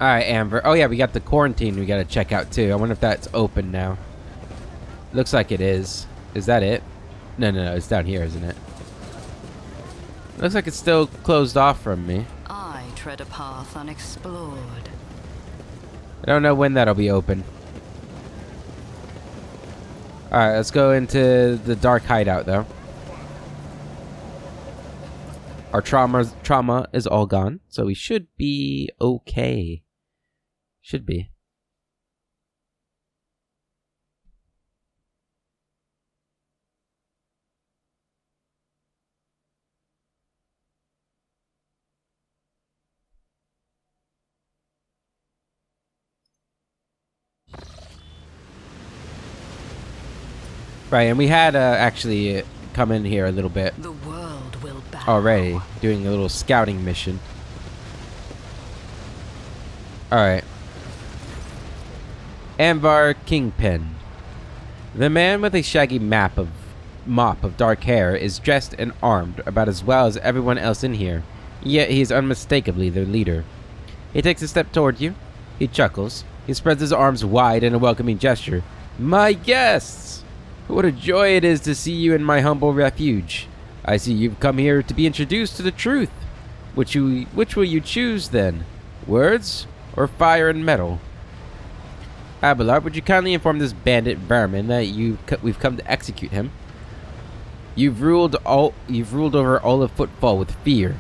Alright, Amber. Oh yeah, we got the quarantine we gotta check out too. I wonder if that's open now. Looks like it is. Is that it? No, it's down here, isn't it? Looks like it's still closed off from me. I tread a path unexplored. I don't know when that'll be open. Alright, let's go into the dark hideout though. Our trauma is all gone, so we should be okay. Should be. Right, and we had actually come in here a little bit The world will bow. already, doing a little scouting mission. Alright. Anvar Kingpin. The man with a shaggy mop of dark hair is dressed and armed about as well as everyone else in here, yet he is unmistakably their leader. He takes a step toward you. He chuckles. He spreads his arms wide in a welcoming gesture. My guests! What a joy it is to see you in my humble refuge. I see you've come here to be introduced to the truth. Which will you choose then? Words or fire and metal? Abelard, would you kindly inform this bandit vermin that we've come to execute him? You've ruled over all of Footfall with fear.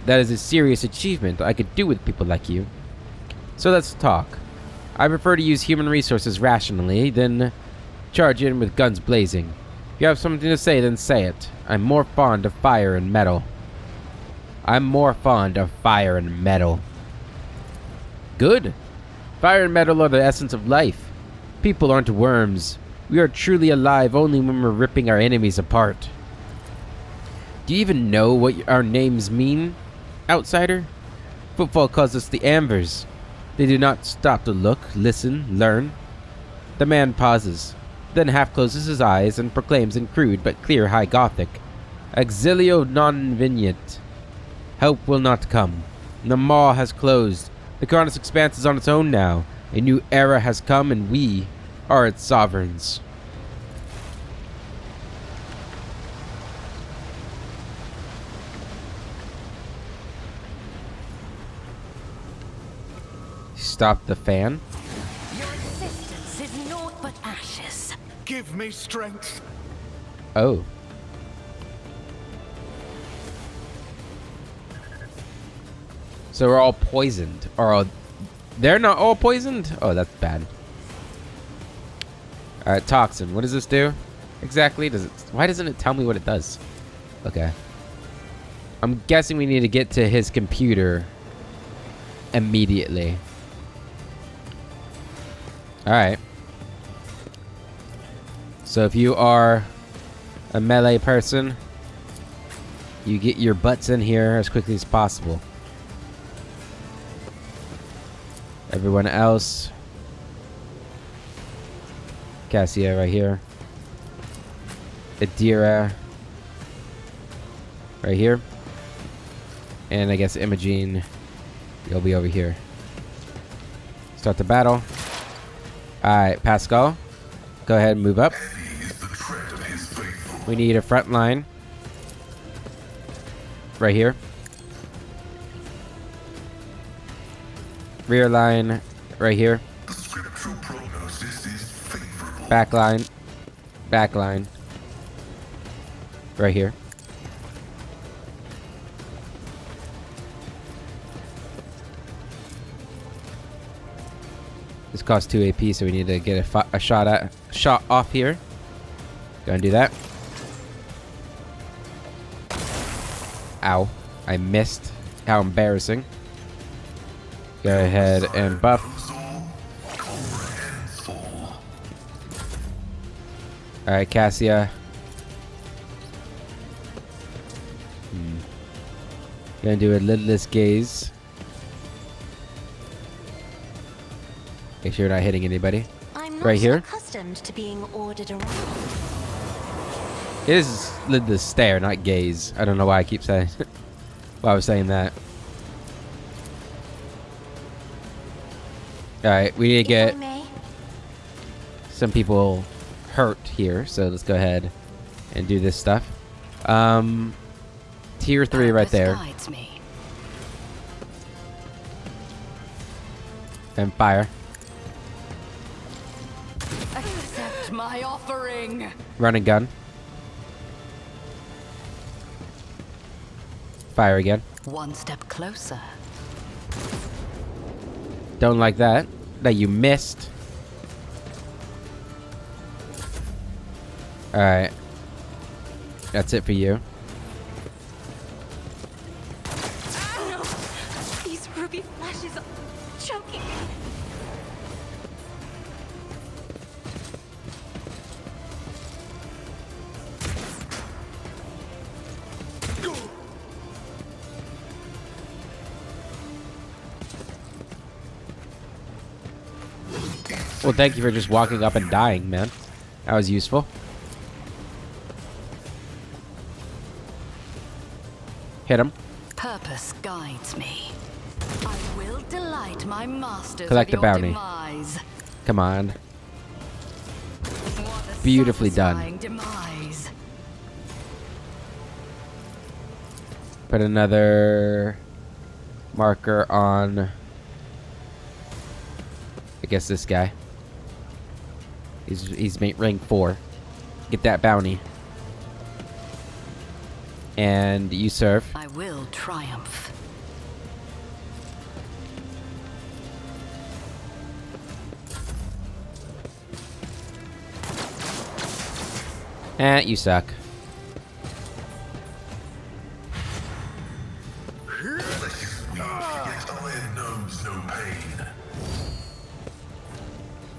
That is a serious achievement I could do with people like you. So let's talk. I prefer to use human resources rationally than charge in with guns blazing. If you have something to say, then say it. I'm more fond of fire and metal. Good. Fire and metal are the essence of life. People aren't worms. We are truly alive only when we're ripping our enemies apart. Do you even know what our names mean, outsider? Footfall calls us the Anvers. They do not stop to look, listen, learn. The man pauses, then half closes his eyes and proclaims in crude but clear High Gothic, Exilio non venient. Help will not come. The maw has closed. The Karnus Expanse is on its own now. A new era has come and we are its sovereigns. Stop the fan. Your existence is naught but ashes. Give me strength. Oh. So we're all poisoned. Or they're not all poisoned? Oh, that's bad. Alright, toxin. What does this do? Exactly. Why doesn't it tell me what it does? Okay. I'm guessing we need to get to his computer immediately. Alright. So if you are a melee person, you get your butts in here as quickly as possible. Everyone else, Cassia right here, Adira right here, and I guess Imogene, you'll be over here. Start the battle. Alright, Pascal, go ahead and move up. We need a front line right here. Rear line right here. Back line. Back line. Right here. This costs 2 AP, so we need to get a shot off here. Go and do that. Ow. I missed. How embarrassing. Go ahead and buff. Alright, Cassia. Gonna do a lidless gaze. Make sure you're not hitting anybody. I'm right here. Accustomed to being ordered around. It is lidless stare, not gaze. I don't know why I keep saying why I was saying that. Alright, we need to If I get may, some people hurt here, so let's go ahead and do this stuff. Tier 3 right Purpose there. guides me. And fire. Accept my offering. Run and gun. Fire again. One step closer. Don't like that. That you missed. Alright. That's it for you. no! These ruby flashes are choking me. Well, thank you for just walking up and dying, man. That was useful. Hit him. Purpose guides me. I will delight my masters Collect with the your bounty. demise. Come on. What a Beautifully done. satisfying demise. Put another marker on, I guess, this guy. He's rank 4. Get that bounty. And you serve. I will triumph. You suck.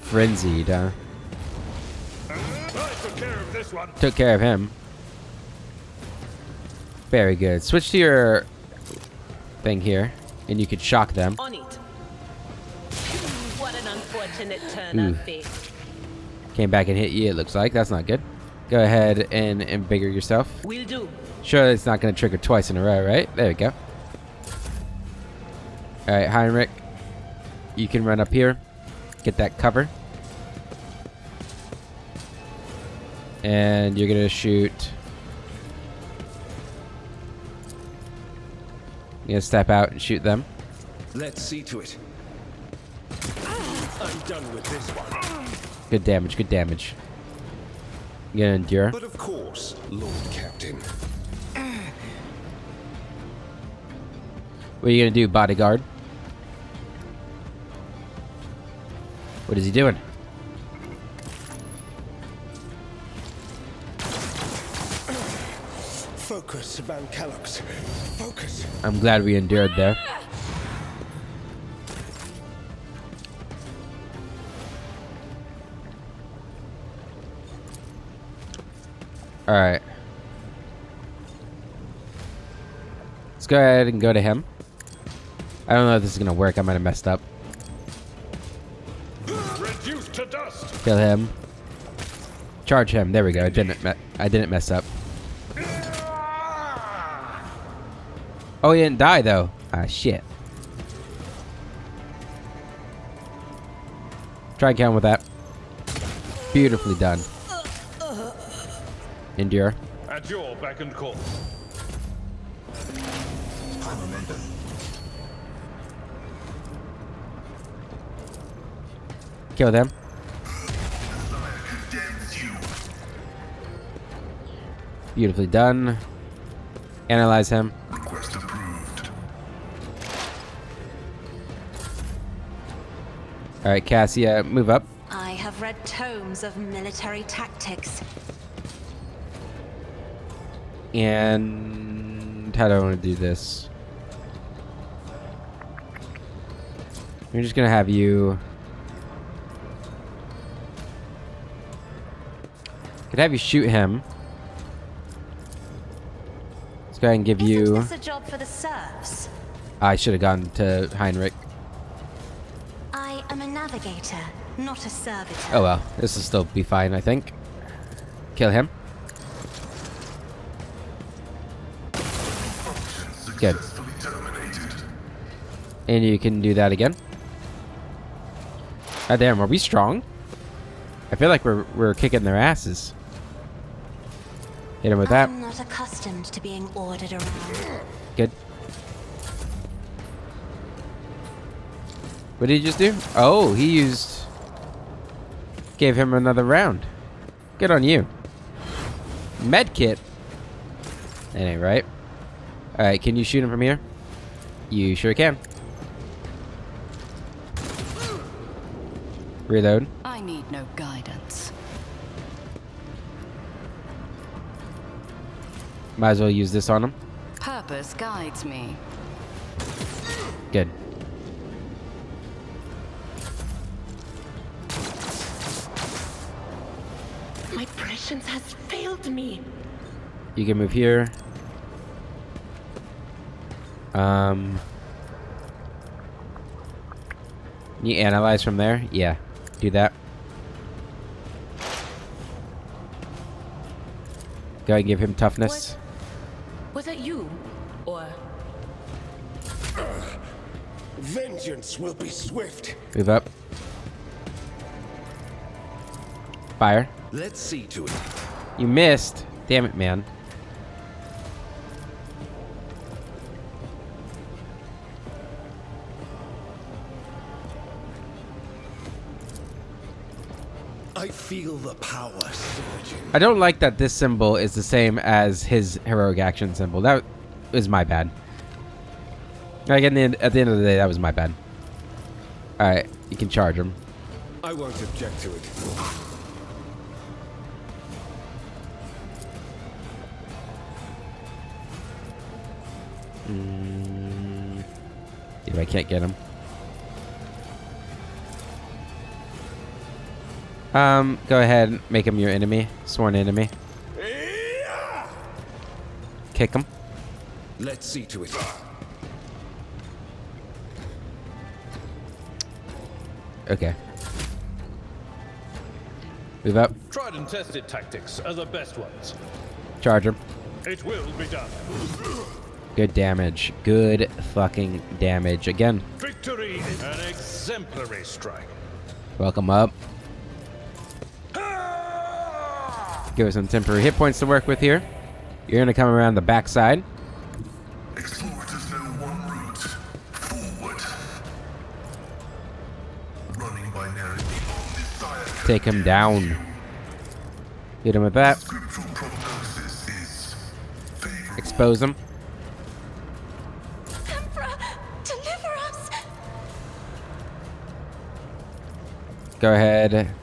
Frenzied, huh? I took care of this one. Took care of him. Very good. Switch to your thing here, and you could shock them. On it. What an unfortunate turn Ooh. of fate. Came back and hit you, it looks like. That's not good. Go ahead and embigger yourself. Will do. Sure, it's not going to trigger twice in a row, right? There we go. Alright, Heinrich. You can run up here. Get that cover. And you're going to shoot. You're going to step out and shoot them. Let's see to it. I'm done with this one. Good damage, good damage. You're going to endure. But of course, Lord Captain. What are you going to do, bodyguard? What is he doing? Focus, Van Callox. Focus. I'm glad we endured there. Alright. Let's go ahead and go to him. I don't know if this is going to work. I might have messed up. Reduced to dust. Kill him. Charge him. There we go. I didn't mess up. Oh, he didn't die, though. Ah, shit. Try and kill him with that. Beautifully done. Endure. At your beck and call. Kill them. Beautifully done. Analyze him. Request approved. Alright, Cassia, move up. I have read tomes of military tactics. And how do I want to do this? We're just gonna have you. Could have you shoot him. Let's go ahead and give Isn't you. this a job for the serfs? I should have gone to Heinrich. I am a navigator, not a servitor. Oh well, this will still be fine, I think. Kill him. Good. And you can do that again. God damn, are we strong? I feel like we're kicking their asses. Hit him with that. I'm not accustomed to being ordered around. Good. What did he just do? Oh, he used... Gave him another round. Good on you. Medkit. That ain't right. Alright, can you shoot him from here? You sure can. Reload. I need no guidance. Might as well use this on him. Purpose guides me. Good. My prescience has failed me. You can move here. You analyze from there? Yeah. Do that. Go ahead and give him toughness. Was that you? Or Vengeance will be swift. Move up. Fire. Let's see to it. You missed. Damn it, man. I feel the power surging. I don't like that this symbol is the same as his heroic action symbol. That was my bad. Like at the end of the day, that was my bad. Alright, you can charge him. I won't object to it. See if I can't get him. Go ahead and make him your enemy. Sworn enemy. Kick him. Let's see to it. Okay. Move up. Tried and tested tactics are the best ones. Charge him. It will be done. Good damage. Good fucking damage. Again. Victory is an exemplary strike. Welcome up. Give us some temporary hit points to work with here. You're gonna come around the backside. Explorers know one route. Forward. Running by narrative on this dire Take him down. Hit him with that. scriptural prognosis is favorable. Expose him. Emperor, deliver us! Go ahead.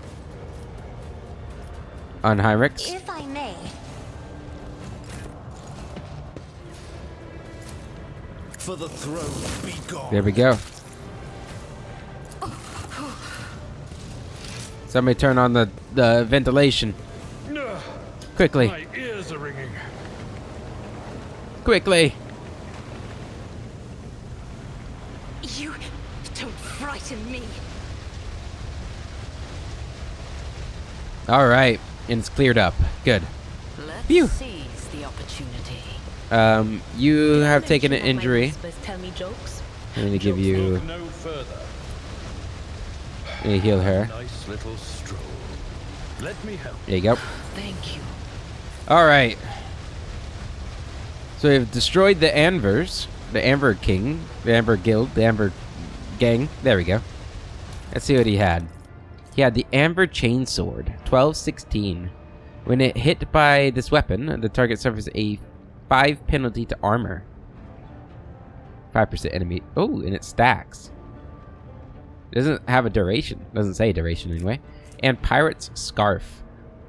On Heinrichs. If I may. For the throne, be gone. There we go. Somebody turn on the ventilation. Ugh, Quickly. my ears are ringing. Quickly. you don't frighten me. All right. And it's cleared up. Good. Let's Phew. seize the opportunity. You have taken an Mention of my injury. whispers tell me jokes. I'm gonna give you. Look no further. I'm gonna heal her. Nice little stroll. Let me help. There you go. Thank you. All right. So we've destroyed the Anvers, the Anver King, the Anver Guild, the Anver Gang. There we go. Let's see what he had. He had the Anver Chainsword, 1216. When it hit by this weapon, the target suffers a 5 penalty to armor. 5% enemy. Oh, and it stacks. It doesn't have a duration. Doesn't say duration anyway. And Pirate's Scarf.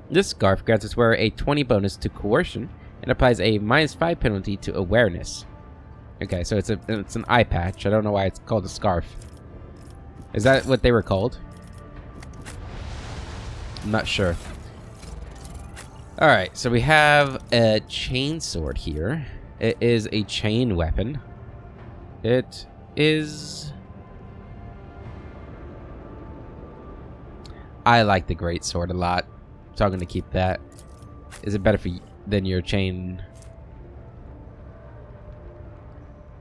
This scarf grants its wearer a 20 bonus to coercion and applies a -5 penalty to awareness. Okay, so it's an eye patch. I don't know why it's called a scarf. Is that what they were called? I'm not sure. Alright, so we have a chainsword here. It is a chain weapon. It is... I like the great sword a lot, so I'm going to keep that. Is it better than your chain?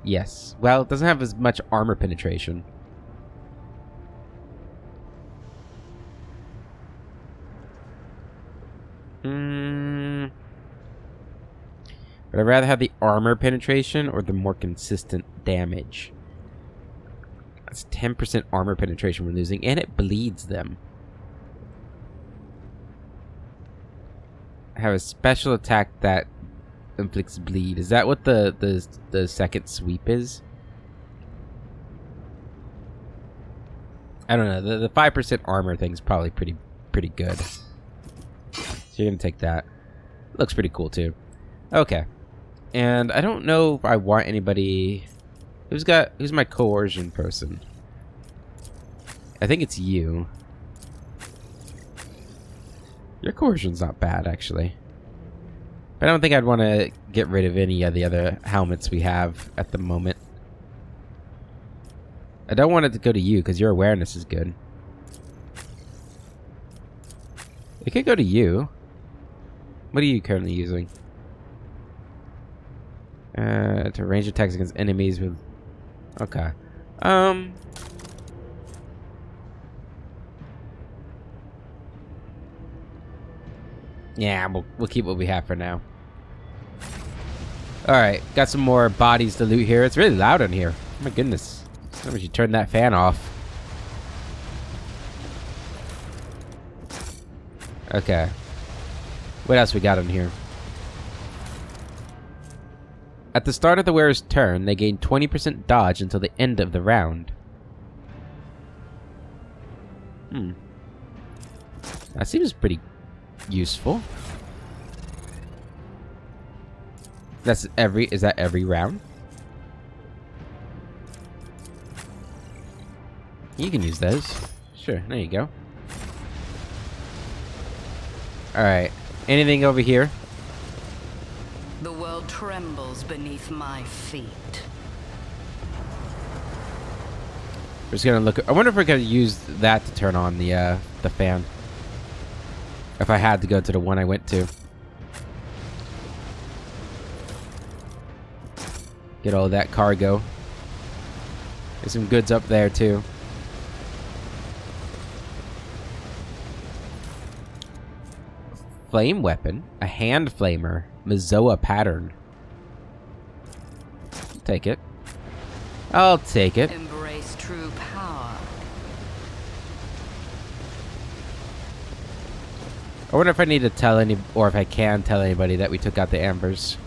Yes. Well, it doesn't have as much armor penetration. But I'd rather have the armor penetration or the more consistent damage. That's 10% armor penetration we're losing, and it bleeds them. I have a special attack that inflicts bleed. Is that what the second sweep is? I don't know. The 5% armor thing's probably pretty good. So you're gonna take that. Looks pretty cool too. Okay. And I don't know if I want anybody. Who's my coercion person? I think it's you. Your coercion's not bad, actually. But I don't think I'd want to get rid of any of the other helmets we have at the moment. I don't want it to go to you, because your awareness is good. It could go to you. What are you currently using? To range attacks against enemies with... Okay. Yeah, we'll keep what we have for now. Alright, got some more bodies to loot here. It's really loud in here. Oh my goodness. Somebody should turn that fan off. Okay. What else we got in here? At the start of the wearer's turn, they gain 20% dodge until the end of the round. That seems pretty useful. Is that every round? You can use those. Sure, there you go. Alright. Anything over here? The world trembles beneath my feet. We're just gonna look. I wonder if we're gonna use that to turn on the fan. If I had to go to the one I went to. Get all that cargo. There's some goods up there too. Flame weapon, a hand flamer, Mazoa pattern. Take it. I'll take it. Embrace true power. I wonder if I need to tell any, or if I can tell anybody that we took out the Anvers.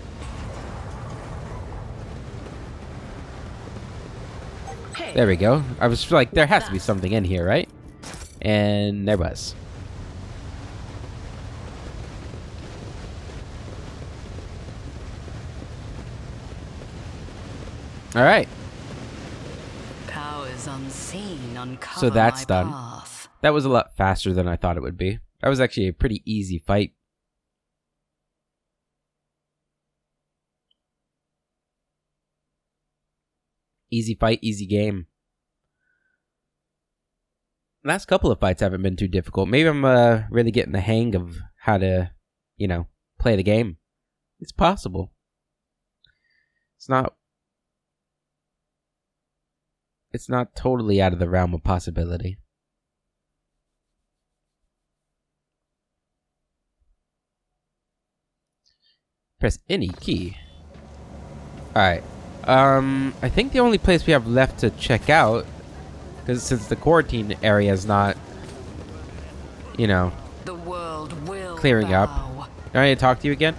There we go. I was like, there has to be something in here, right? And there was. All right. Powers unseen uncover So that's my done. path. That was a lot faster than I thought it would be. That was actually a pretty easy fight. Easy fight, easy game. Last couple of fights haven't been too difficult. Maybe I'm really getting the hang of how to, play the game. It's possible. It's not totally out of the realm of possibility. Press any key. Alright. I think the only place we have left to check out, because since the quarantine area is not, The world will clearing up. bow. Do I need to talk to you again?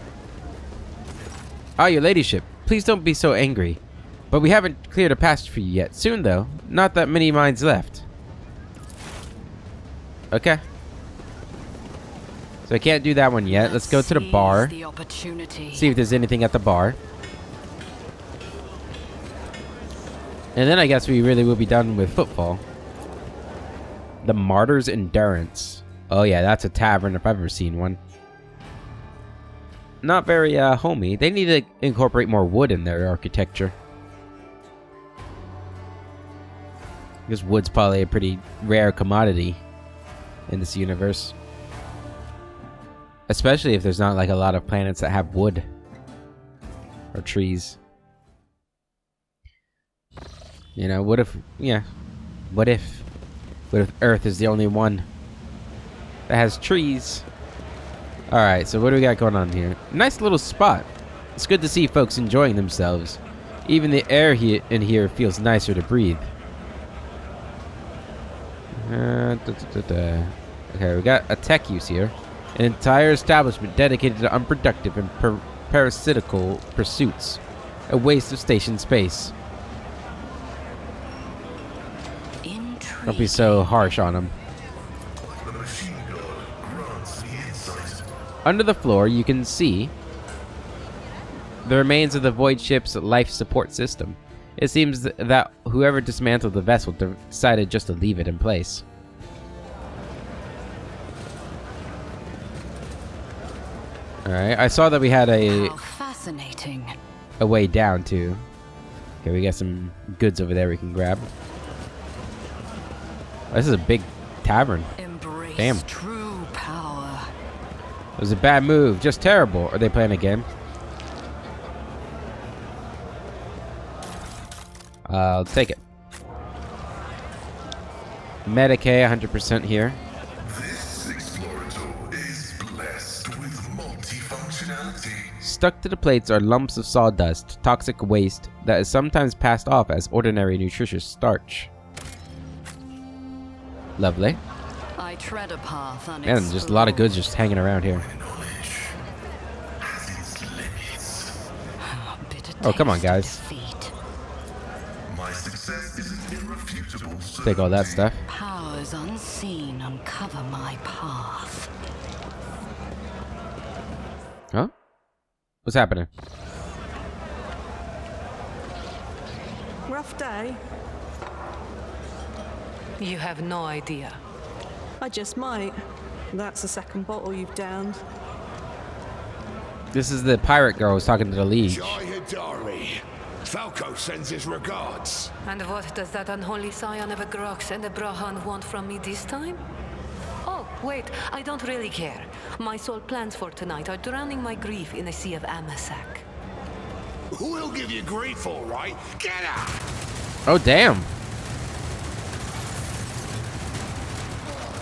Ah, your ladyship. Please don't be so angry. But we haven't cleared a passage for you yet. Soon, though. Not that many mines left. Okay. So I can't do that one yet. Let's go to the bar. Seize the opportunity. See if there's anything at the bar. And then I guess we really will be done with footfall. The Martyr's Endurance. Oh yeah, that's a tavern if I've ever seen one. Not very homey. They need to incorporate more wood in their architecture. Because wood's probably a pretty rare commodity in this universe. Especially if there's not like a lot of planets that have wood. Or trees. What if... Yeah. What if Earth is the only one that has trees? Alright, so what do we got going on here? Nice little spot. It's good to see folks enjoying themselves. Even the air in here feels nicer to breathe. Okay, we got a tech use here. An entire establishment dedicated to unproductive and parasitical pursuits. A waste of station space. Don't be so harsh on them. The machine god grants me insight. Under the floor, you can see the remains of the void ship's life support system. It seems that whoever dismantled the vessel decided just to leave it in place. Alright, I saw that we had How fascinating. a way down too. Okay, we got some goods over there we can grab. This is a big tavern. Embrace Damn. true power. It was a bad move, just terrible. Are they playing a game? I'll take it. Medicae 100% here. This explorator is blessed with multifunctionality. Stuck to the plates are lumps of sawdust, toxic waste that is sometimes passed off as ordinary nutritious starch. Lovely. I tread a path And just a lot of goods just hanging around here. Knowledge has its limits. Oh, come on, guys. My success is an irrefutable Take all that certainty. stuff. Powers unseen uncover my path. Huh? What's happening? Rough day. You have no idea. I just might. That's the second bottle you've downed. This is the pirate girl who's talking to the liege. Jai Hidari. Falco sends his regards. And what does that unholy scion of a Grox and a Brahan want from me this time? Oh, wait, I don't really care. My sole plans for tonight are drowning my grief in a sea of Amasak. We'll give you grief, all right. Get out! Oh, damn.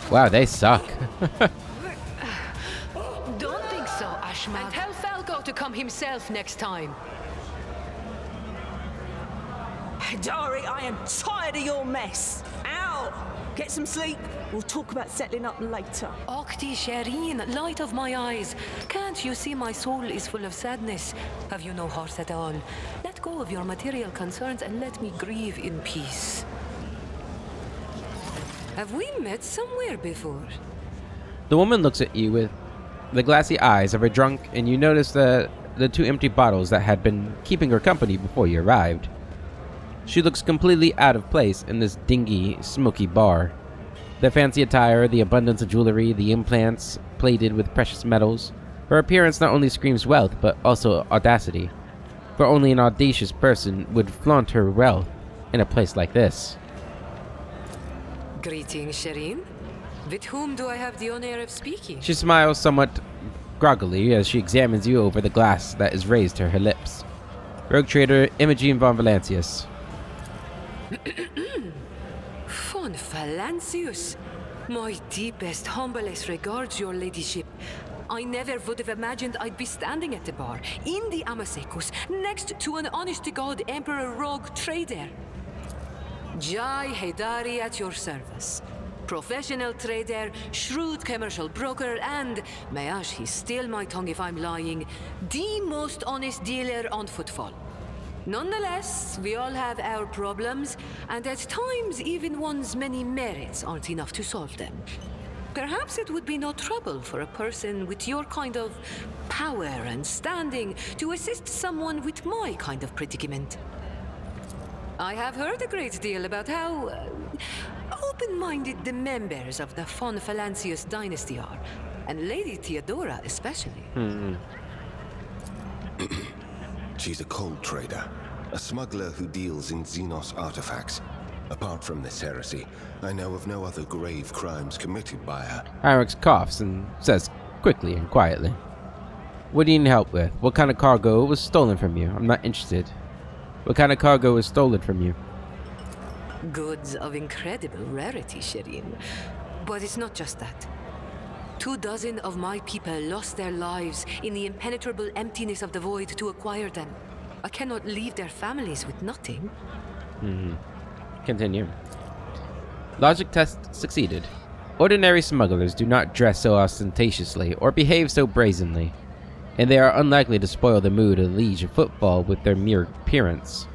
Wow, they suck. Don't think so, Ashman. And tell Falco to come himself next time. Dari, I am tired of your mess. Out! Get some sleep. We'll talk about settling up later. Okti Shireen, light of my eyes. Can't you see my soul is full of sadness? Have you no heart at all? Let go of your material concerns and let me grieve in peace. Have we met somewhere before? The woman looks at you with the glassy eyes of a drunk, and you notice the two empty bottles that had been keeping her company before you arrived. She looks completely out of place in this dingy, smoky bar. The fancy attire, the abundance of jewelry, the implants plated with precious metals. Her appearance not only screams wealth, but also audacity. For only an audacious person would flaunt her wealth in a place like this. Greetings, Shireen. With whom do I have the honor of speaking? She smiles somewhat groggily as she examines you over the glass that is raised to her lips. Rogue trader Imogen von Valancius. Von Valancius. My deepest, humblest regards, your ladyship. I never would have imagined I'd be standing at the bar, in the Amasekus, next to an honest-to-God Emperor Rogue trader. Jai Hidari at your service. Professional trader, shrewd commercial broker, and, may he steal my tongue if I'm lying, the most honest dealer on footfall. Nonetheless, we all have our problems, and at times even one's many merits aren't enough to solve them. Perhaps it would be no trouble for a person with your kind of power and standing to assist someone with my kind of predicament. I have heard a great deal about how open-minded the members of the von Valancius dynasty are, and Lady Theodora especially. She's a cold trader, a smuggler who deals in Xenos artifacts. Apart from this heresy, I know of no other grave crimes committed by her. Irix coughs and says quickly and quietly, "What do you need help with? What kind of cargo was stolen from you? I'm not interested. What kind of cargo was stolen from you?" Goods of incredible rarity, Shireen. But it's not just that. 24 of my people lost their lives in the impenetrable emptiness of the void to acquire them. I cannot leave their families with nothing. Continue. Logic test succeeded. Ordinary smugglers do not dress so ostentatiously or behave so brazenly, and they are unlikely to spoil the mood of the Liege of Footfall with their mere appearance.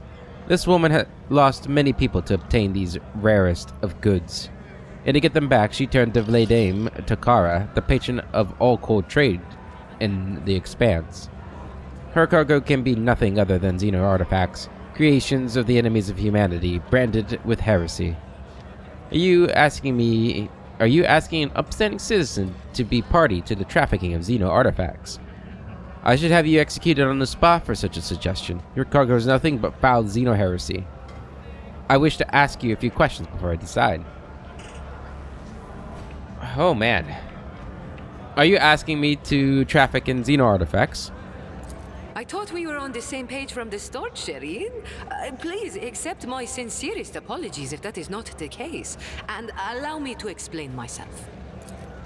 This woman had lost many people to obtain these rarest of goods, and to get them back she turned to Vladame Takara, the patron of all cold trade in the Expanse. Her cargo can be nothing other than Xeno artifacts, creations of the enemies of humanity, branded with heresy. Are you asking an upstanding citizen to be party to the trafficking of Xeno artifacts? I should have you executed on the spot for such a suggestion. Your cargo is nothing but foul Xeno heresy. I wish to ask you a few questions before I decide. Oh man. Are you asking me to traffic in Xeno artifacts? I thought we were on the same page from the start, Shireen. Please accept my sincerest apologies if that is not the case, and allow me to explain myself.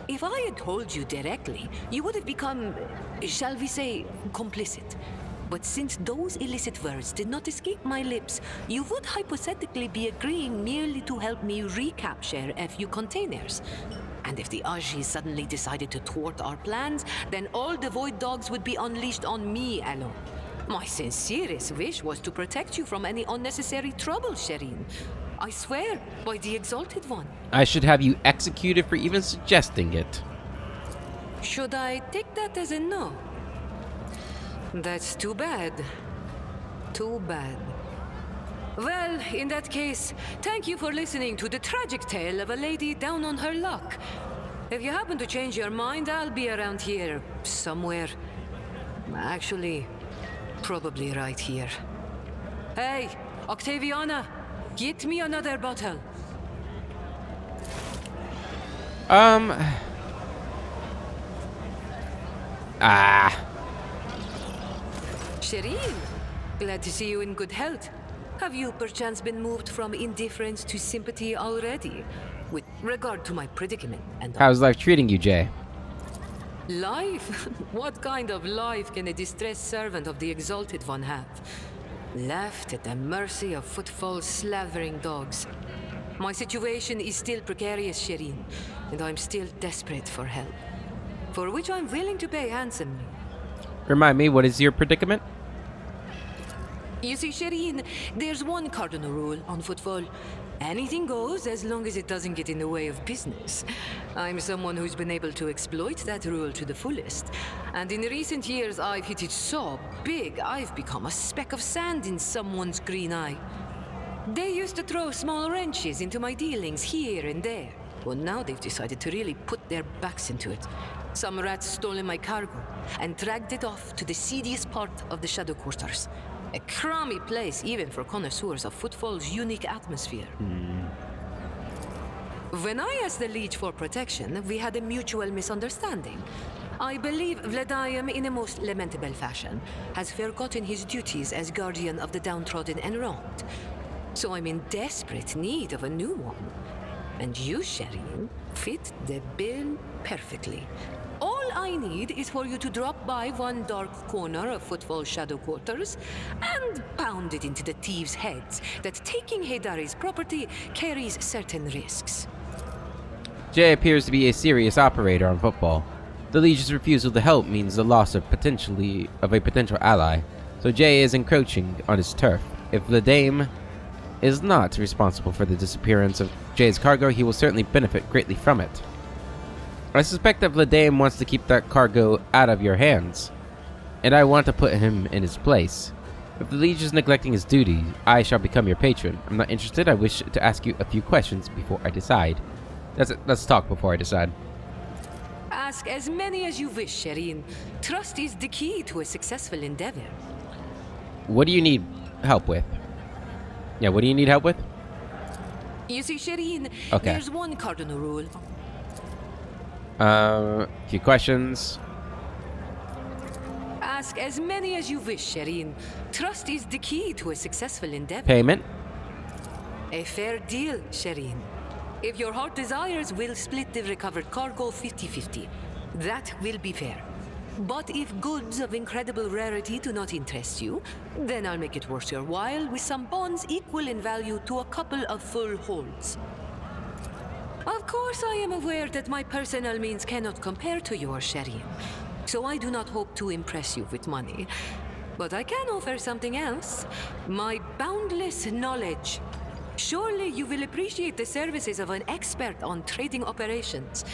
If I had told you directly, you would have become, shall we say, complicit. But since those illicit words did not escape my lips, you would hypothetically be agreeing merely to help me recapture a few containers. And if the Aji suddenly decided to thwart our plans, then all the Void Dogs would be unleashed on me alone. My sincerest wish was to protect you from any unnecessary trouble, Shireen. I swear, by the Exalted One. I should have you executed for even suggesting it. Should I take that as a no? That's too bad. Too bad. Well, in that case, thank you for listening to the tragic tale of a lady down on her luck. If you happen to change your mind, I'll be around here somewhere. Actually, probably right here. Hey, Octaviana, get me another bottle. Shireen, glad to see you in good health. Have you perchance been moved from indifference to sympathy already? With regard to my predicament and... How's life treating you, Jay? Life? What kind of life can a distressed servant of the Exalted One have? Left at the mercy of Footfall's slavering dogs. My situation is still precarious, Shireen, and I'm still desperate for help. For which I'm willing to pay handsomely. Remind me, what is your predicament? You see, Shireen, there's one cardinal rule on Footfall. Anything goes as long as it doesn't get in the way of business. I'm someone who's been able to exploit that rule to the fullest. And in recent years, I've hit it so big, I've become a speck of sand in someone's green eye. They used to throw small wrenches into my dealings here and there. But now they've decided to really put their backs into it. Some rats stolen my cargo and dragged it off to the seediest part of the Shadow Quarters. A crummy place even for connoisseurs of Footfall's unique atmosphere. When I asked the Liege for protection, we had a mutual misunderstanding. I believe Vladimir, in a most lamentable fashion, has forgotten his duties as guardian of the downtrodden and wronged. So I'm in desperate need of a new one. And you, Shireen, fit the bill perfectly. All I need is for you to drop by one dark corner of Footfall's Shadow Quarters and pound it into the thieves' heads that taking Heydari's property carries certain risks. Jay appears to be a serious operator on Footfall. The Legion's refusal to help means the loss of a potential ally, so Jay is encroaching on his turf. If Vladame is not responsible for the disappearance of Jay's cargo, he will certainly benefit greatly from it. I suspect that Vladame wants to keep that cargo out of your hands, and I want to put him in his place. If the Liege is neglecting his duty, I shall become your patron. I'm not interested. I wish to ask you a few questions before I decide. Let's talk before I decide. Ask as many as you wish, Shireen. Trust is the key to a successful endeavor. What do you need help with? Yeah, what do you need help with? You see, Shireen, okay. There's one cardinal rule. A few questions. Ask as many as you wish, Shireen. Trust is the key to a successful endeavor. Payment? A fair deal, Shireen. If your heart desires, we'll split the recovered cargo 50-50. That will be fair. But if goods of incredible rarity do not interest you, then I'll make it worth your while with some bonds equal in value to a couple of full holds. Of course, I am aware that my personal means cannot compare to yours, Sherian, so I do not hope to impress you with money. But I can offer something else. My boundless knowledge. Surely you will appreciate the services of an expert on trading operations.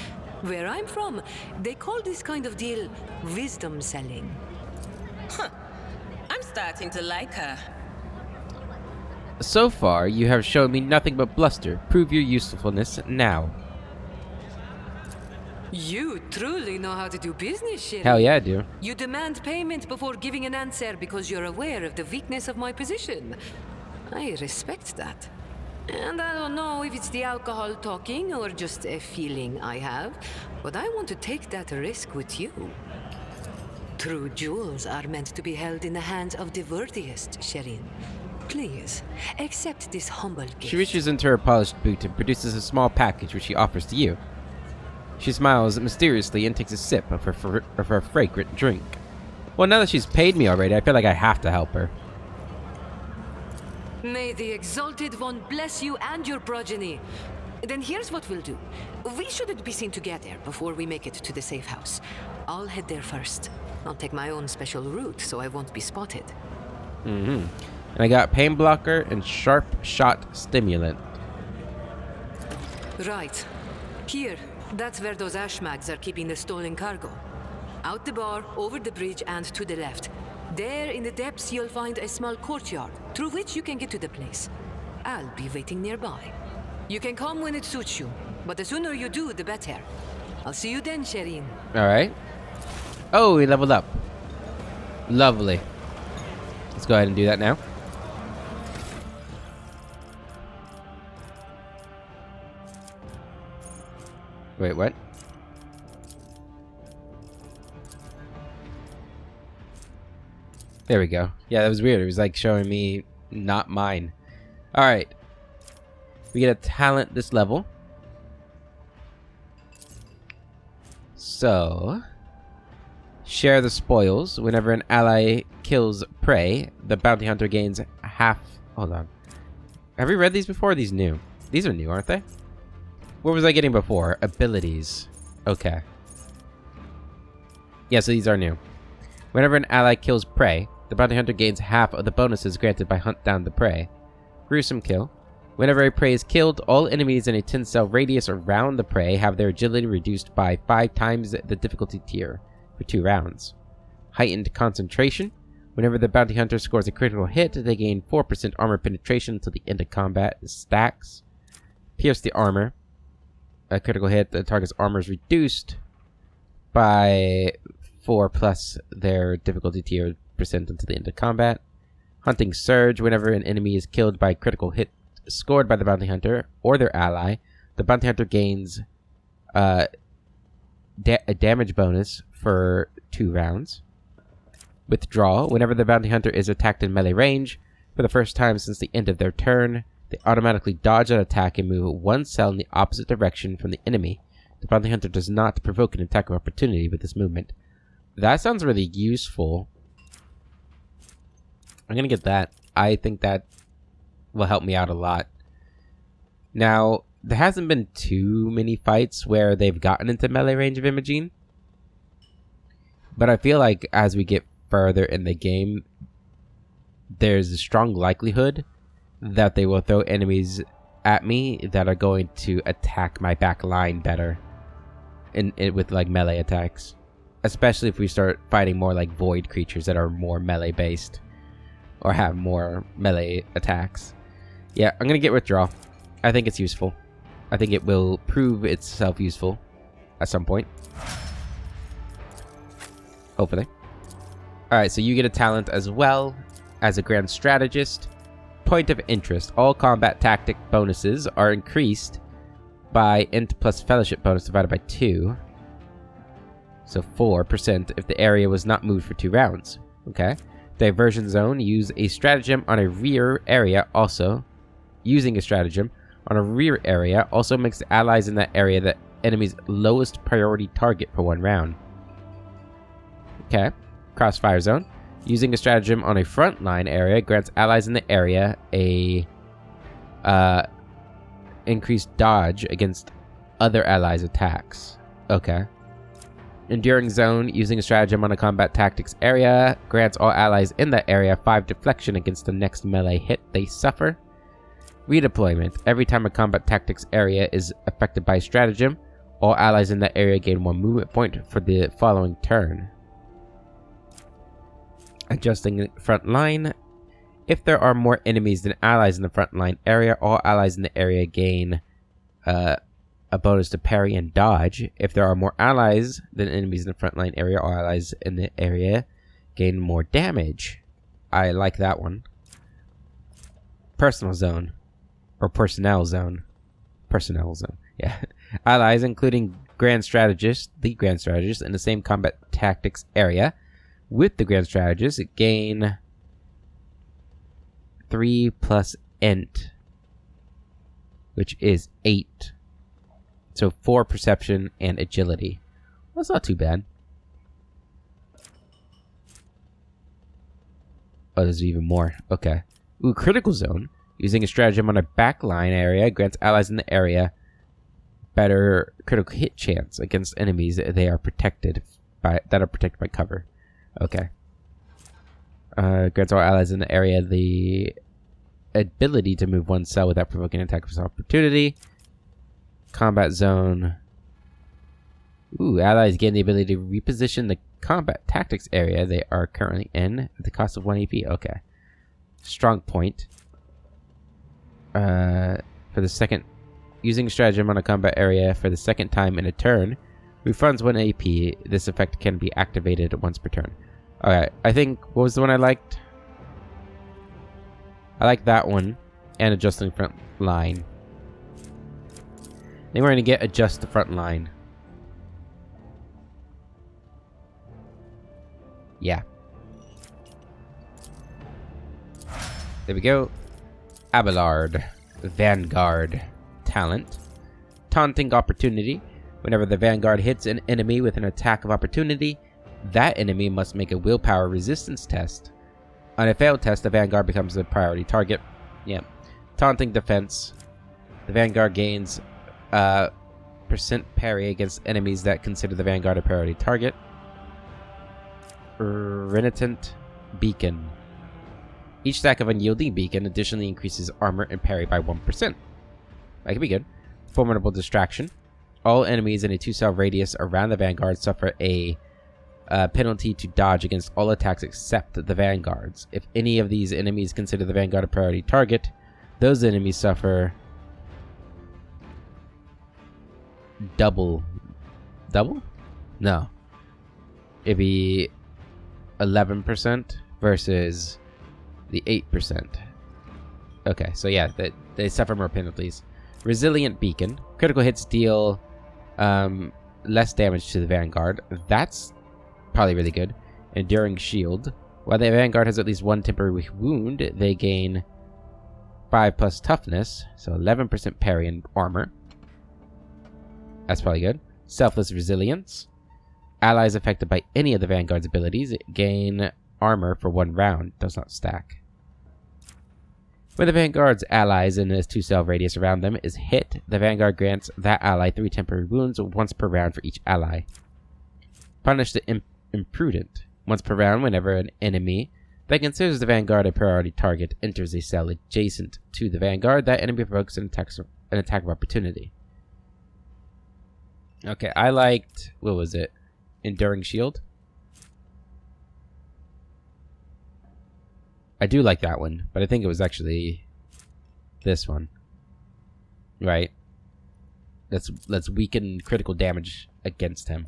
Where I'm from, they call this kind of deal wisdom selling. I'm starting to like her. So far, you have shown me nothing but bluster. Prove your usefulness now. You truly know how to do business, Sherian. Hell yeah, I do. You demand payment before giving an answer because you're aware of the weakness of my position. I respect that. And I don't know if it's the alcohol talking or just a feeling I have, but I want to take that risk with you. True jewels are meant to be held in the hands of the worthiest, Sherian. Please, accept this humble gift. She reaches into her polished boot and produces a small package which she offers to you. She smiles mysteriously and takes a sip of her fragrant drink. Well, now that she's paid me already, I feel like I have to help her. May the Exalted One bless you and your progeny. Then here's what we'll do. We shouldn't be seen together before we make it to the safe house. I'll head there first. I'll take my own special route so I won't be spotted. And I got pain blocker and sharp shot stimulant. Right. Here. That's where those ashmags are keeping the stolen cargo. Out the bar, over the bridge, and to the left. There, in the depths, you'll find a small courtyard, through which you can get to the place. I'll be waiting nearby. You can come when it suits you, but the sooner you do, the better. I'll see you then, Sherian. Alright. Oh, we leveled up. Lovely. Let's go ahead and do that now. Wait, what? There we go. Yeah, that was weird. It was like showing me not mine. Alright. We get a talent this level. So, share the spoils. Whenever an ally kills prey, the bounty hunter gains half... Hold on. Have we read these before? Or are these new? These are new, aren't they? What was I getting before? Abilities. Okay. Yeah, so these are new. Whenever an ally kills prey, the bounty hunter gains half of the bonuses granted by hunt down the prey. Gruesome kill. Whenever a prey is killed, all enemies in a 10-cell radius around the prey have their agility reduced by 5 times the difficulty tier for 2 rounds. Heightened concentration. Whenever the bounty hunter scores a critical hit, they gain 4% armor penetration until the end of combat. Stacks. Pierce the armor. A critical hit, the target's armor is reduced by 4 plus their difficulty tier percent until the end of combat. Hunting Surge. Whenever an enemy is killed by a critical hit scored by the bounty hunter or their ally, the bounty hunter gains a damage bonus for 2 rounds. Withdraw. Whenever the bounty hunter is attacked in melee range for the first time since the end of their turn, they automatically dodge an attack and move 1 cell in the opposite direction from the enemy. The bounty hunter does not provoke an attack of opportunity with this movement. That sounds really useful. I'm gonna get that. I think that will help me out a lot. Now, there hasn't been too many fights where they've gotten into melee range of Imogene. But I feel like as we get further in the game, there's a strong likelihood that they will throw enemies at me that are going to attack my back line better with like melee attacks, especially if we start fighting more like void creatures that are more melee based or have more melee attacks. Yeah, I'm gonna get withdraw. I think it's useful. I think it will prove itself useful at some point, hopefully. Alright, so you get a talent as well as a grand strategist. Point of interest. All combat tactic bonuses are increased by int plus fellowship bonus divided by 2. So 4% if the area was not moved for 2 rounds. Okay. Diversion zone. Use a stratagem on a rear area also. Using a stratagem on a rear area also makes the allies in that area that enemy's lowest priority target for 1 round. Okay. Crossfire zone. Using a stratagem on a frontline area grants allies in the area a increased dodge against other allies' attacks. Okay. Enduring zone. Using a stratagem on a combat tactics area grants all allies in that area 5 deflection against the next melee hit they suffer. Redeployment. Every time a combat tactics area is affected by a stratagem, all allies in that area gain 1 movement point for the following turn. Adjusting the front line. If there are more enemies than allies in the front line area, all allies in the area gain a bonus to parry and dodge. If there are more allies than enemies in the front line area, all allies in the area gain more damage. I like that one. Personal zone. Or personnel zone. Personnel zone. Yeah. Allies, including Grand Strategist, the Grand Strategist, in the same combat tactics area with the Grand Strategist, gain 3 plus int, which is 8. So 4 perception and agility. That's not too bad. Oh, there's even more. Okay. Ooh, critical zone. Using a stratagem on a backline area grants allies in the area better critical hit chance against enemies that are protected by cover. Okay. Grants all allies in the area the ability to move 1 cell without provoking an attack of opportunity. Combat zone. Ooh, allies gain the ability to reposition the combat tactics area they are currently in at the cost of 1 AP. Okay. Strong point. For the second, using a stratagem on a combat area for the second time in a turn, refunds 1 AP. This effect can be activated once per turn. Alright, I think, what was the one I liked? I like that one, and adjusting front line. Then we're going to get adjust the front line. Yeah. There we go. Abelard. Vanguard. Talent. Taunting opportunity. Whenever the Vanguard hits an enemy with an attack of opportunity, that enemy must make a willpower resistance test. On a failed test, the Vanguard becomes the priority target. Yeah. Taunting defense. The Vanguard gains percent parry against enemies that consider the Vanguard a priority target. Renitent Beacon. Each stack of unyielding beacon additionally increases armor and parry by 1%. That could be good. Formidable distraction. All enemies in a 2-cell radius around the Vanguard suffer a penalty to dodge against all attacks except the Vanguards. If any of these enemies consider the Vanguard a priority target, those enemies suffer double? No. It'd be 11% versus the 8%. Okay, so yeah, they suffer more penalties. Resilient Beacon. Critical hits deal less damage to the Vanguard. That's probably really good. Enduring Shield. While the Vanguard has at least 1 temporary wound, they gain 5 plus toughness, so 11% parry and armor. That's probably good. Selfless Resilience. Allies affected by any of the Vanguard's abilities gain armor for 1 round. Does not stack. When the Vanguard's allies in this 2-cell radius around them is hit, the Vanguard grants that ally 3 temporary wounds once per round for each ally. Punish the Imprudent. Once per round, whenever an enemy that considers the Vanguard a priority target enters a cell adjacent to the Vanguard, that enemy provokes an attack of opportunity. Okay, I liked... what was it? Enduring Shield? I do like that one, but I think it was actually this one. Right. Let's weaken critical damage against him.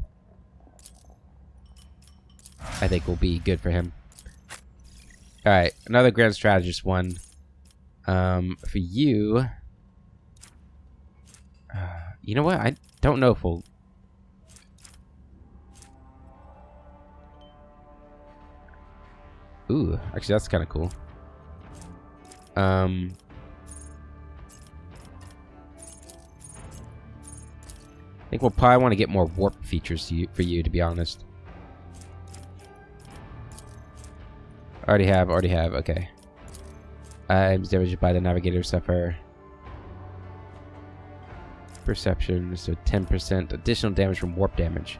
I think will be good for him. Alright, another Grand Strategist one. For you... you know what? I don't know if we'll... Ooh, actually that's kind of cool. I think we'll probably want to get more warp features for you, to be honest. Already have, okay. Items damaged by the navigator suffer perception, so 10% additional damage from warp damage.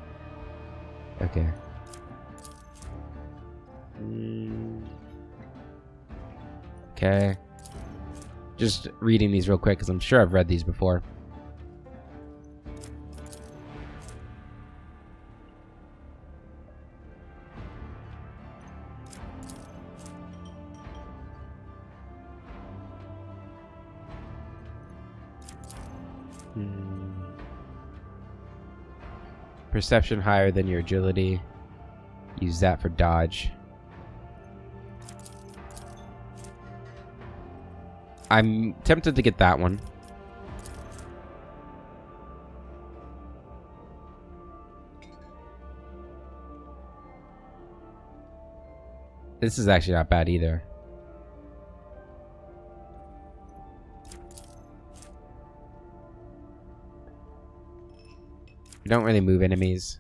Okay. Okay. Just reading these real quick because I'm sure I've read these before. Perception higher than your agility. Use that for dodge. I'm tempted to get that one. This is actually not bad either. We don't really move enemies.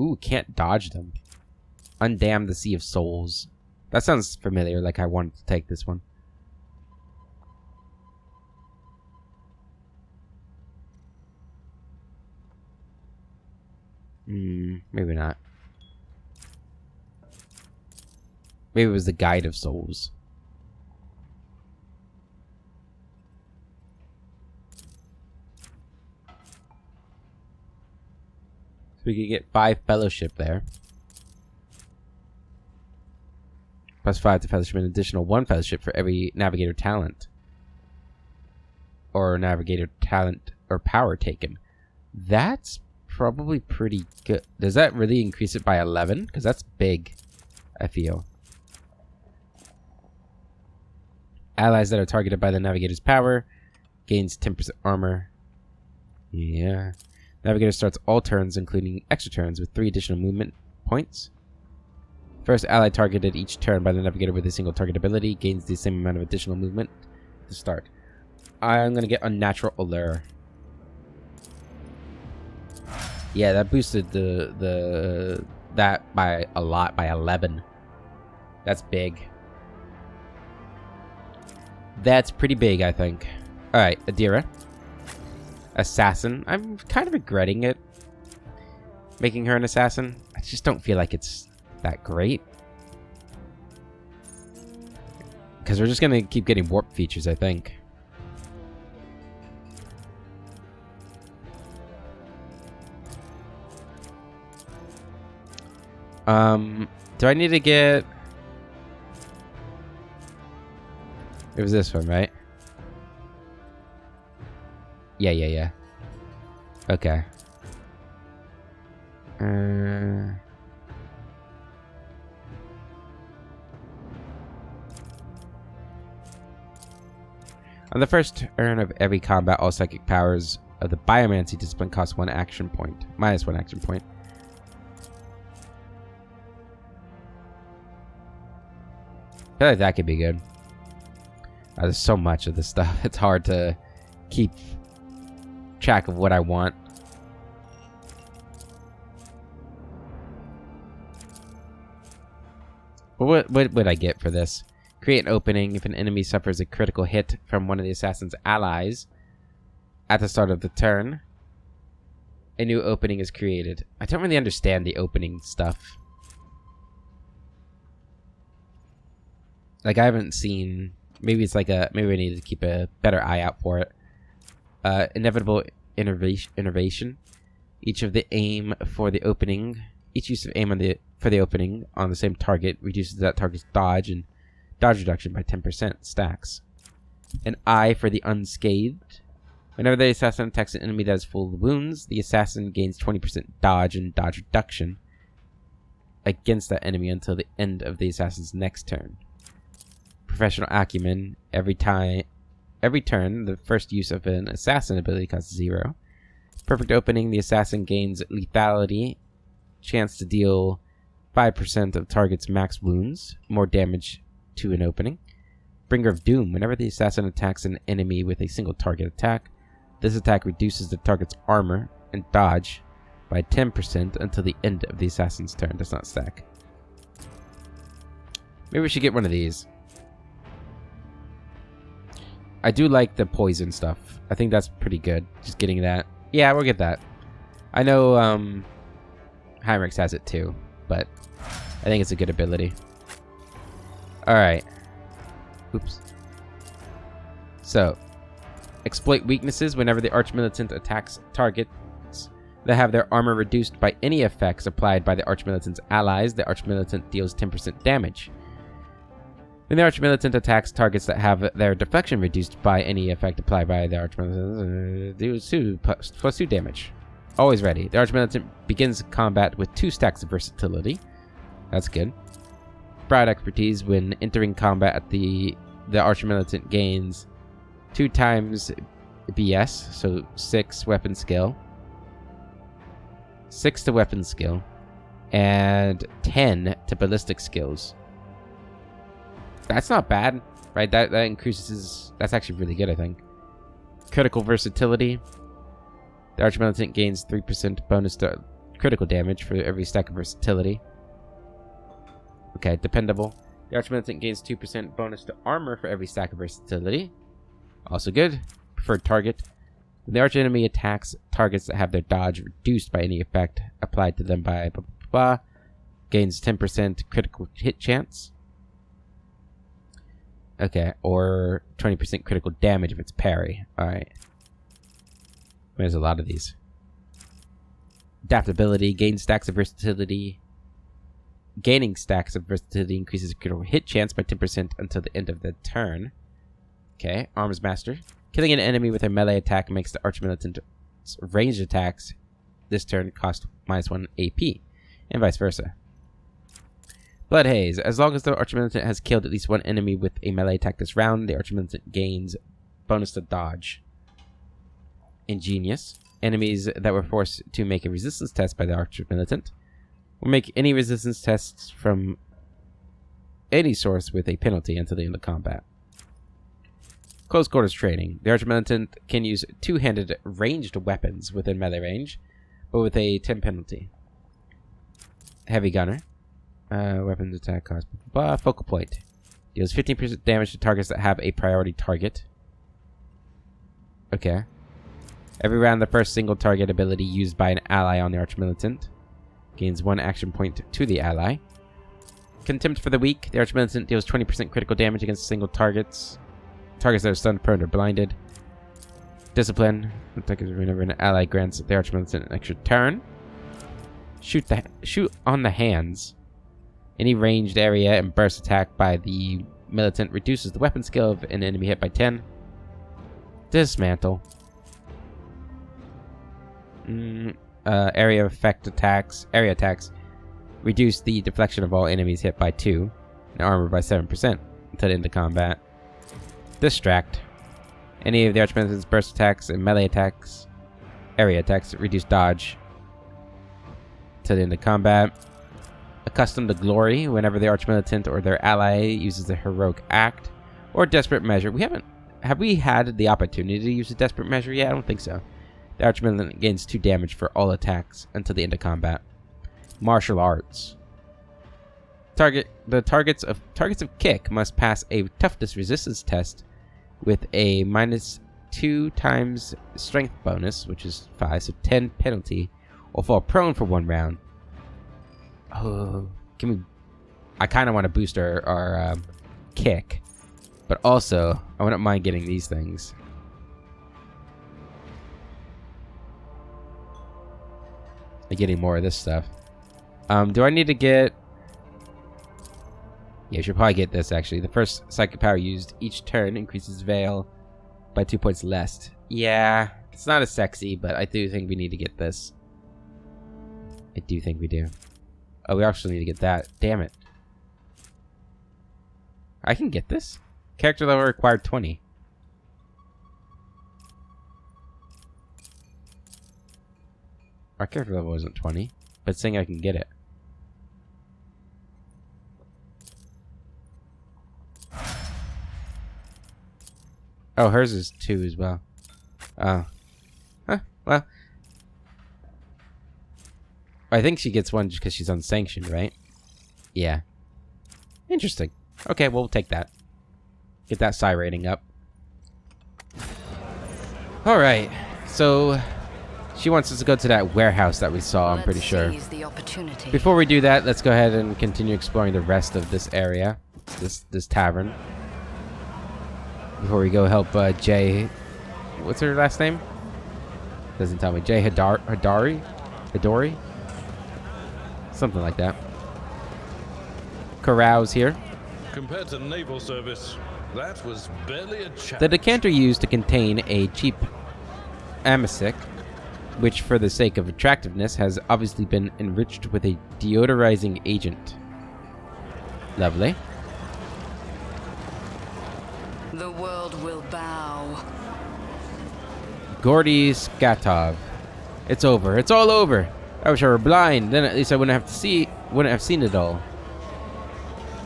Ooh, can't dodge them. Undam the Sea of Souls. That sounds familiar, like I wanted to take this one. Maybe not. Maybe it was the Guide of Souls. So we could get 5 fellowship there. Plus 5 to fellowship, an additional 1 fellowship for every navigator talent. Or navigator talent or power taken. That's probably pretty good. Does that really increase it by 11? Because that's big, I feel. Allies that are targeted by the navigator's power gains 10% armor. Yeah. Navigator starts all turns, including extra turns, with 3 additional movement points. First ally targeted each turn by the navigator with a single target ability gains the same amount of additional movement to start. I'm gonna get Unnatural Allure. Yeah, that boosted that by a lot, by 11. That's big. That's pretty big, I think. Alright, Adira. Assassin. I'm kind of regretting it. Making her an assassin. I just don't feel like it's that great. Because we're just going to keep getting warp features, I think. Do I need to get... It was this one, right? Yeah. Okay. On the first turn of every combat, all psychic powers of the Biomancy discipline cost 1 action point. Minus 1 action point. I feel like that could be good. There's so much of this stuff. It's hard to keep track of what I want. What would I get for this? Create an opening if an enemy suffers a critical hit from one of the assassin's allies at the start of the turn. A new opening is created. I don't really understand the opening stuff. Like, I haven't seen... Maybe it's like a... Maybe I need to keep a better eye out for it. Inevitable innovation. Each of the aim for the opening... Each use of aim for the opening on the same target reduces that target's dodge and dodge reduction by 10% stacks. An eye for the unscathed. Whenever the assassin attacks an enemy that is full of wounds, the assassin gains 20% dodge and dodge reduction against that enemy until the end of the assassin's next turn. Professional acumen. Every turn, the first use of an assassin ability costs 0. Perfect opening. The assassin gains lethality. Chance to deal 5% of target's max wounds. More damage to an opening. Bringer of Doom. Whenever the assassin attacks an enemy with a single target attack, this attack reduces the target's armor and dodge by 10% until the end of the assassin's turn. Does not stack. Maybe we should get one of these. I do like the poison stuff. I think that's pretty good. Just getting that. Yeah, we'll get that. I know Heinrichs has it too, but I think it's a good ability. Alright. Oops. So, exploit weaknesses. Whenever the Archmilitant attacks targets that have their armor reduced by any effects applied by the Archmilitant's allies, the Archmilitant deals 10% damage. When the Archmilitant attacks targets that have their deflection reduced by any effect applied by the Archmilitant, deals plus 2 damage. Always ready. The Archmilitant begins combat with 2 stacks of versatility. That's good. Broad expertise. When entering combat, the Archmilitant gains 2 times BS, so 6 weapon skill, 6 to weapon skill, and 10 to ballistic skills. That's not bad, right? That increases. That's actually really good, I think. Critical versatility. The Archmilitant gains 3% bonus to critical damage for every stack of versatility. Okay, dependable. The Archmilitant gains 2% bonus to armor for every stack of versatility. Also good. Preferred target. When the archenemy attacks targets that have their dodge reduced by any effect applied to them by blah, blah, blah, gains 10% critical hit chance. Okay, or 20% critical damage if it's parry. Alright. There's a lot of these. Adaptability. Gain stacks of versatility. Gaining stacks of versatility increases critical hit chance by 10% until the end of the turn. Okay, Arms Master. Killing an enemy with a melee attack makes the Archmilitant's ranged attacks this turn cost -1 AP, and vice versa. Blood Haze. As long as the Archmilitant has killed at least one enemy with a melee attack this round, the Archmilitant gains bonus to dodge. Ingenious. Enemies that were forced to make a resistance test by the Archmilitant will make any resistance tests from any source with a penalty until the end of combat. Close quarters training. The Archmilitant can use two-handed ranged weapons within melee range, but with a 10 penalty. Heavy Gunner. Weapons attack cost. Focal point. Deals 15% damage to targets that have a priority target. Okay. Every round, the first single target ability used by an ally on the Archmilitant gains 1 action point to the ally. Contempt for the Weak. The Archmilitant deals 20% critical damage against single targets. Targets that are stunned, prone, or blinded. Discipline. Whenever an ally grants the Archmilitant an extra turn. Shoot on the hands. Any ranged area and burst attack by the militant reduces the weapon skill of an enemy hit by 10. Dismantle. Area attacks reduce the deflection of all enemies hit by 2 and armor by 7% until the end of combat. Distract. Any of the Archmilitant's burst attacks and melee attacks, area attacks, reduce dodge till the end of combat. Accustomed to Glory. Whenever the Archmilitant or their ally uses the heroic act or desperate measure. Have we had the opportunity to use a desperate measure yet? I don't think so. The Archmilitant gains 2 damage for all attacks until the end of combat. Martial Arts. Targets of kick must pass a toughness resistance test with a -2 times strength bonus, which is 5, so 10 penalty, or fall prone for 1 round. Oh, I kind of want to boost our kick, but also I wouldn't mind getting these things. Getting more of this stuff. Do I need to get? Yeah, I should probably get this actually. The first psychic power used each turn increases Veil by 2 points less. Yeah, it's not as sexy, but I do think we need to get this. I do think we do. Oh, we actually need to get that. Damn it. I can get this? Character level required 20. Our character level isn't 20, but it's saying I can get it. Oh, hers is 2 as well. Oh. Huh, well. I think she gets 1 just because she's unsanctioned, right? Yeah. Interesting. Okay, we'll take that. Get that psi rating up. Alright, so she wants us to go to that warehouse that we saw, I'm pretty sure. Seize the opportunity. Before we do that, let's go ahead and continue exploring the rest of this area. This tavern. Before we go help Jay... What's her last name? Doesn't tell me. Jay Hidori? Something like that. Carouse here. Compared to naval service, that was barely a chance. The decanter used to contain a cheap amasic, which for the sake of attractiveness has obviously been enriched with a deodorizing agent. Lovely. The world will bow. Gordy Skatov. It's over. It's all over. I wish I were blind. Then at least I wouldn't have seen it all.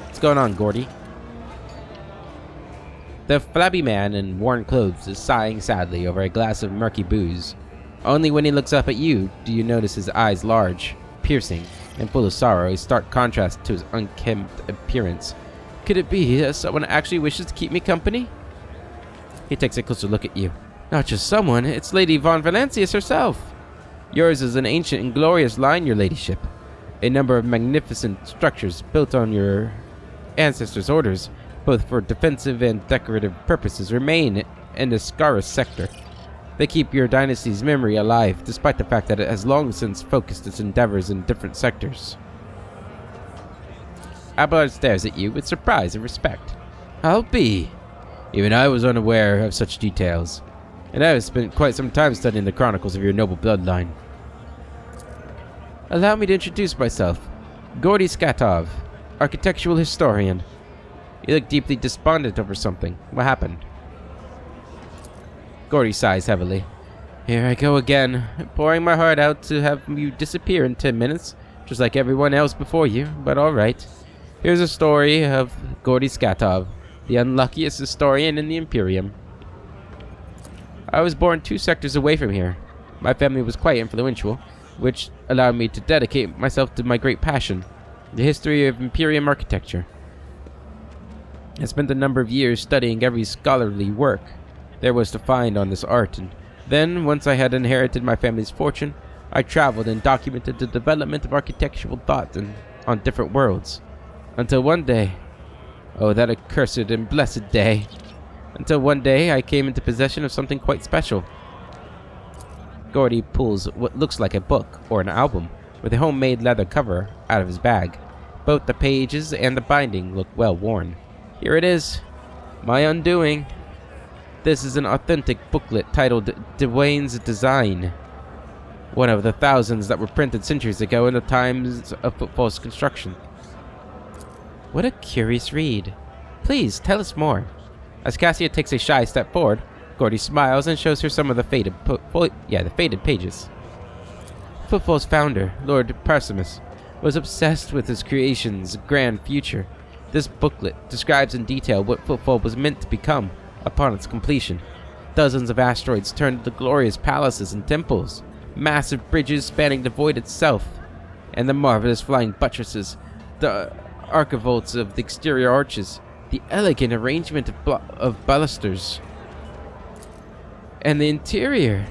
What's going on, Gordy? The flabby man in worn clothes is sighing sadly over a glass of murky booze. Only when he looks up at you do you notice his eyes large, piercing, and full of sorrow, a stark contrast to his unkempt appearance. Could it be that someone actually wishes to keep me company? He takes a closer look at you. Not just someone, it's Lady von Valancius herself. Yours is an ancient and glorious line, your ladyship. A number of magnificent structures built on your ancestors' orders, both for defensive and decorative purposes, remain in the Scaris sector. They keep your dynasty's memory alive, despite the fact that it has long since focused its endeavors in different sectors. Abelard stares at you with surprise and respect. I'll be. Even I was unaware of such details, and I have spent quite some time studying the chronicles of your noble bloodline. Allow me to introduce myself. Gordy Skatov, architectural historian. You look deeply despondent over something. What happened? Gordy sighs heavily. Here I go again, pouring my heart out to have you disappear in 10 minutes, just like everyone else before you, but alright. Here's a story of Gordy Skatov, the unluckiest historian in the Imperium. I was born 2 sectors away from here. My family was quite influential, which allowed me to dedicate myself to my great passion, the history of Imperium architecture. I spent a number of years studying every scholarly work there was to find on this art, and then, once I had inherited my family's fortune, I traveled and documented the development of architectural thought on different worlds. Until one day, oh, that accursed and blessed day, until one day I came into possession of something quite special. Gordy pulls what looks like a book or an album with a homemade leather cover out of his bag. Both the pages and the binding look well worn. Here it is, my undoing. This is an authentic booklet titled Dwayne's Design, one of the thousands that were printed centuries ago in the times of Footfall's construction. What a curious read. Please, tell us more. As Cassia takes a shy step forward, Gordy smiles and shows her some of the faded pages. Footfall's founder, Lord Parsimus, was obsessed with his creation's grand future. This booklet describes in detail what Footfall was meant to become upon its completion. Dozens of asteroids turned into glorious palaces and temples, massive bridges spanning the void itself, and the marvelous flying buttresses, the archivolts of the exterior arches, the elegant arrangement of balusters, and the interior.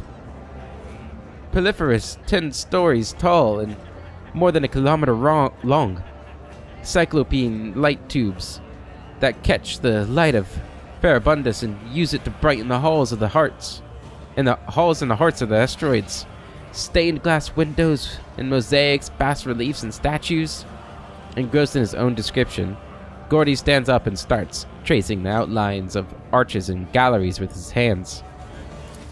Proliferous, 10 stories tall and more than a kilometer long. Cyclopean light tubes that catch the light of Farabundus and use it to brighten the halls of the hearts, and the halls and the hearts of the asteroids. Stained glass windows and mosaics, bas-reliefs and statues. Engrossed in his own description, Gordy stands up and starts tracing the outlines of arches and galleries with his hands.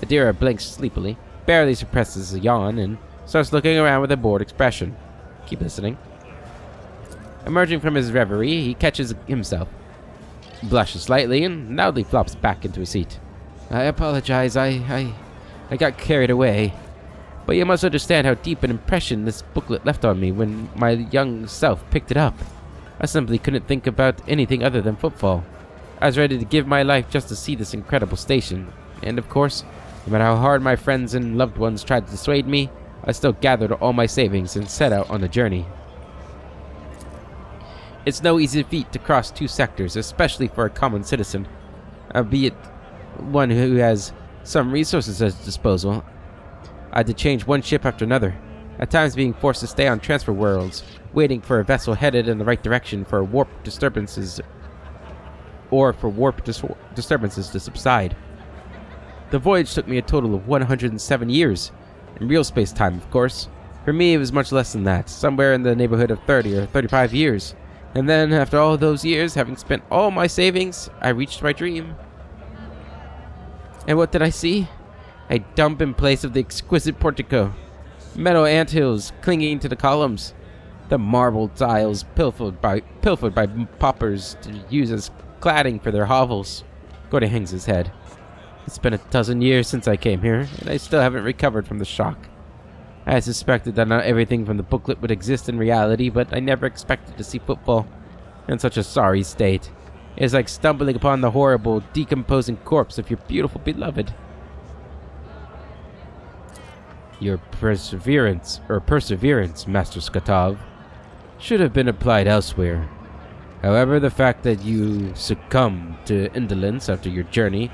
Adira blinks sleepily, barely suppresses a yawn, and starts looking around with a bored expression. Keep listening. Emerging from his reverie, he catches himself, blushes slightly, and loudly flops back into his seat. I apologize, I got carried away. But you must understand how deep an impression this booklet left on me when my young self picked it up. I simply couldn't think about anything other than football. I was ready to give my life just to see this incredible station. And of course, no matter how hard my friends and loved ones tried to dissuade me, I still gathered all my savings and set out on the journey. It's no easy feat to cross 2 sectors, especially for a common citizen, albeit one who has some resources at his disposal. I had to change one ship after another, at times being forced to stay on transfer worlds, waiting for a vessel headed in the right direction for warp disturbances to subside. The voyage took me a total of 107 years, in real space-time, of course. For me, it was much less than that, somewhere in the neighborhood of 30 or 35 years. And then, after all those years, having spent all my savings, I reached my dream. And what did I see? A dump in place of the exquisite portico. Metal anthills clinging to the columns. The marble tiles pilfered by paupers to use as cladding for their hovels. Gordy hangs his head. It's been a dozen years since I came here, and I still haven't recovered from the shock. I suspected that not everything from the booklet would exist in reality, but I never expected to see football in such a sorry state. It is like stumbling upon the horrible, decomposing corpse of your beautiful beloved. Your perseverance, Master Skatov, should have been applied elsewhere. However, the fact that you succumbed to indolence after your journey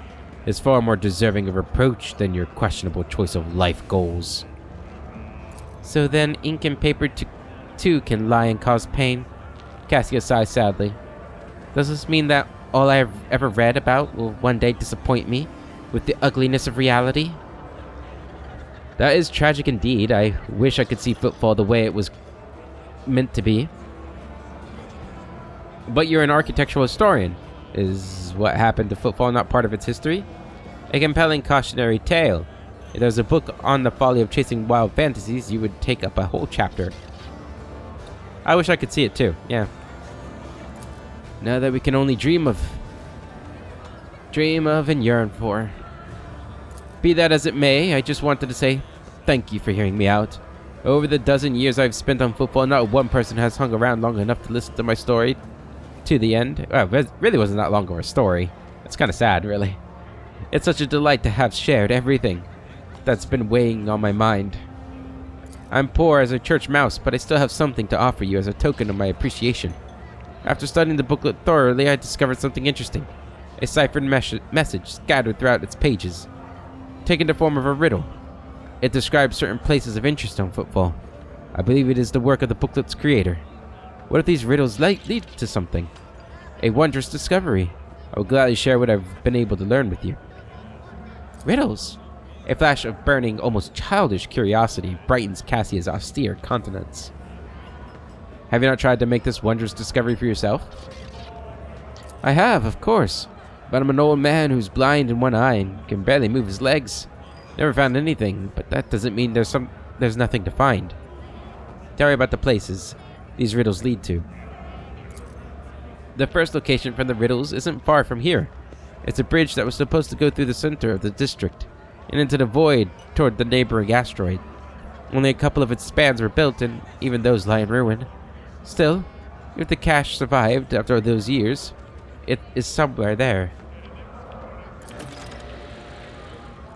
is far more deserving of reproach than your questionable choice of life goals. So then, ink and paper too can lie and cause pain? Cassia sighs sadly. Does this mean that all I have ever read about will one day disappoint me with the ugliness of reality? That is tragic indeed. I wish I could see football the way it was meant to be. But you're an architectural historian. Is what happened to football not part of its history? A compelling cautionary tale. If there was a book on the folly of chasing wild fantasies, you would take up a whole chapter. I wish I could see it too, yeah. Now that we can only dream of and yearn for. Be that as it may, I just wanted to say thank you for hearing me out. Over the dozen years I've spent on football, not one person has hung around long enough to listen to my story to the end. Well, it really wasn't that long of a story. It's kind of sad, really. It's such a delight to have shared everything that's been weighing on my mind. I'm poor as a church mouse, but I still have something to offer you as a token of my appreciation. After studying the booklet thoroughly, I discovered something interesting. A ciphered message scattered throughout its pages, taking the form of a riddle. It describes certain places of interest on football. I believe it is the work of the booklet's creator. What if these riddles lead to something? A wondrous discovery. I will gladly share what I've been able to learn with you. Riddles? A flash of burning, almost childish curiosity brightens Cassia's austere countenance. Have you not tried to make this wondrous discovery for yourself? I have, of course, but I'm an old man who's blind in one eye and can barely move his legs. Never found anything, but that doesn't mean there's nothing to find. Tell me about the places these riddles lead to. The first location for the riddles isn't far from here. It's a bridge that was supposed to go through the center of the district and into the void toward the neighboring asteroid. Only a couple of its spans were built, and even those lie in ruin. Still, if the cache survived after those years, it is somewhere there.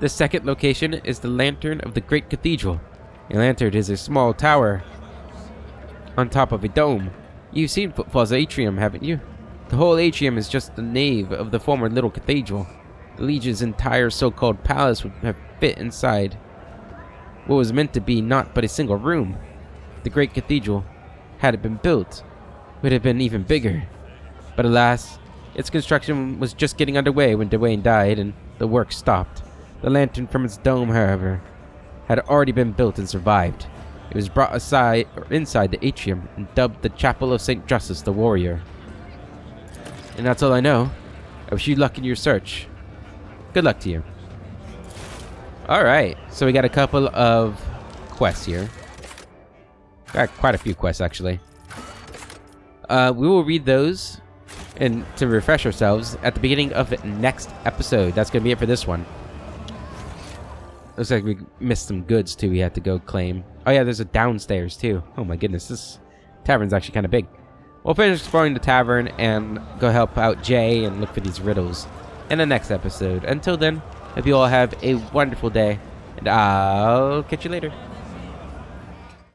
The second location is the Lantern of the Great Cathedral. A lantern is a small tower on top of a dome. You've seen Footfall's atrium, haven't you? The whole atrium is just the nave of the former little cathedral. The Legion's entire so-called palace would have fit inside what was meant to be not but a single room. The Great Cathedral, had it been built, would have been even bigger. But alas, its construction was just getting underway when Dwayne died and the work stopped. The lantern from its dome, however, had already been built and survived. It was brought inside the atrium and dubbed the Chapel of St. Justice the Warrior. And that's all I know. I wish you luck in your search. Good luck to you. Alright, so we got a couple of quests here. Got quite a few quests, actually. We will read those and to refresh ourselves at the beginning of the next episode. That's going to be it for this one. Looks like we missed some goods too. We had to go claim. Oh yeah, there's a downstairs too. Oh my goodness, this tavern's actually kind of big. We'll finish exploring the tavern and go help out Jay and look for these riddles in the next episode. Until then, hope you all have a wonderful day, and I'll catch you later.